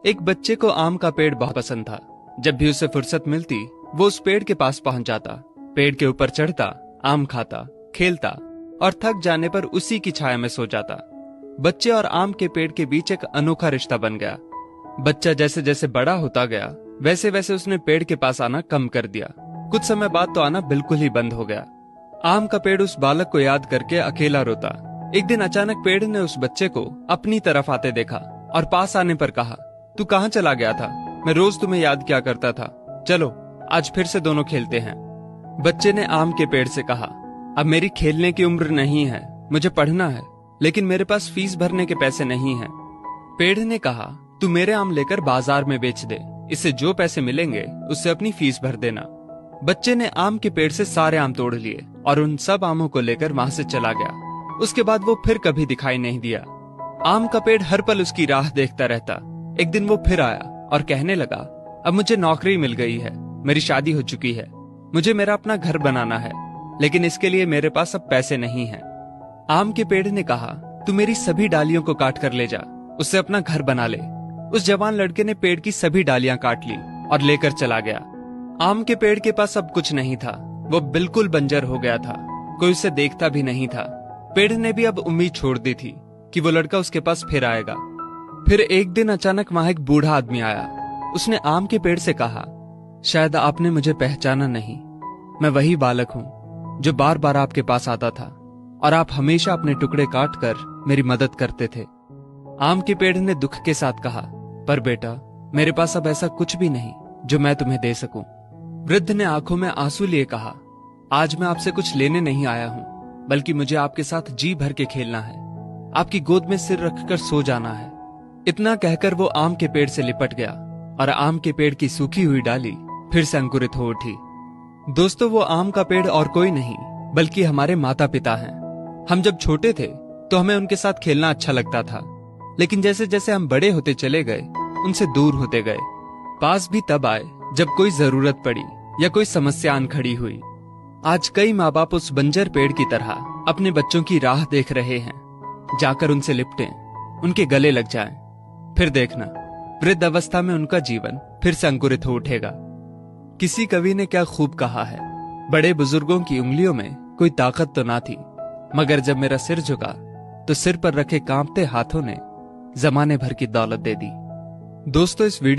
एक बच्चे को आम का पेड़ बहुत पसंद था। जब भी उसे फुर्सत मिलती वो उस पेड़ के पास पहुंच जाता, पेड़ के ऊपर चढ़ता, आम खाता, खेलता और थक जाने पर उसी की छाया में सो जाता। बच्चे और आम के पेड़ के बीच एक अनोखा रिश्ता बन गया। बच्चा जैसे जैसे बड़ा होता गया वैसे वैसे उसने पेड़ के पास आना कम कर दिया। कुछ समय बाद तो आना बिल्कुल ही बंद हो गया। आम का पेड़ उस बालक को याद करके अकेला रोता। एक दिन अचानक पेड़ ने उस बच्चे को अपनी तरफ आते देखा और पास आने पर कहा, तू कहाँ चला गया था? मैं रोज तुम्हें याद किया करता था। चलो आज फिर से दोनों खेलते हैं। बच्चे ने आम के पेड़ से कहा, अब मेरी खेलने की उम्र नहीं है, मुझे पढ़ना है, लेकिन मेरे पास फीस भरने के पैसे नहीं हैं। पेड़ ने कहा, तू मेरे आम लेकर बाजार में बेच दे, इससे जो पैसे मिलेंगे उससे अपनी फीस भर देना। बच्चे ने आम के पेड़ से सारे आम तोड़ लिए और उन सब आमों को लेकर वहां से चला गया। उसके बाद वो फिर कभी दिखाई नहीं दिया। आम का पेड़ हर पल उसकी राह देखता रहता। एक दिन वो फिर आया और कहने लगा, अब मुझे नौकरी मिल गई है, मेरी शादी हो चुकी है, मुझे मेरा अपना घर बनाना है, लेकिन इसके लिए मेरे पास अब पैसे नहीं हैं। आम के पेड़ ने कहा, तू मेरी सभी डालियों को काट कर ले जा, उससे अपना घर बना ले। उस जवान लड़के ने पेड़ की सभी डालियां काट ली और लेकर चला गया। आम के पेड़ के पास अब कुछ नहीं था, वो बिल्कुल बंजर हो गया था, कोई उसे देखता भी नहीं था। पेड़ ने भी अब उम्मीद छोड़ दी थी कि वो लड़का उसके पास फिर आएगा। फिर एक दिन अचानक वहां एक बूढ़ा आदमी आया। उसने आम के पेड़ से कहा, शायद आपने मुझे पहचाना नहीं, मैं वही बालक हूँ जो बार बार आपके पास आता था और आप हमेशा अपने टुकड़े काट कर मेरी मदद करते थे। आम के पेड़ ने दुख के साथ कहा, पर बेटा मेरे पास अब ऐसा कुछ भी नहीं जो मैं तुम्हें दे सकूं। वृद्ध ने आंखों में आंसू लिए कहा, आज मैं आपसे कुछ लेने नहीं आया हूं, बल्कि मुझे आपके साथ जी भर के खेलना है, आपकी गोद में सिर रखकर सो जाना है। इतना कहकर वो आम के पेड़ से लिपट गया और आम के पेड़ की सूखी हुई डाली फिर से अंकुरित हो उठी। दोस्तों, वो आम का पेड़ और कोई नहीं बल्कि हमारे माता पिता हैं। हम जब छोटे थे तो हमें उनके साथ खेलना अच्छा लगता था, लेकिन जैसे जैसे हम बड़े होते चले गए उनसे दूर होते गए। पास भी तब आए जब कोई जरूरत पड़ी या कोई समस्या आन खड़ी हुई। आज कई माँ बाप उस बंजर पेड़ की तरह अपने बच्चों की राह देख रहे हैं, जाकर उनसे लिपटें, उनके गले लग जाएं। फिर देखना वृद्ध अवस्था में उनका जीवन फिर से अंकुरित हो उठेगा। किसी कवि ने क्या खूब कहा है, बड़े बुजुर्गों की उंगलियों में कोई ताकत तो ना थी, मगर जब मेरा सिर झुका तो सिर पर रखे कांपते हाथों ने जमाने भर की दौलत दे दी। दोस्तों, इस वीडियो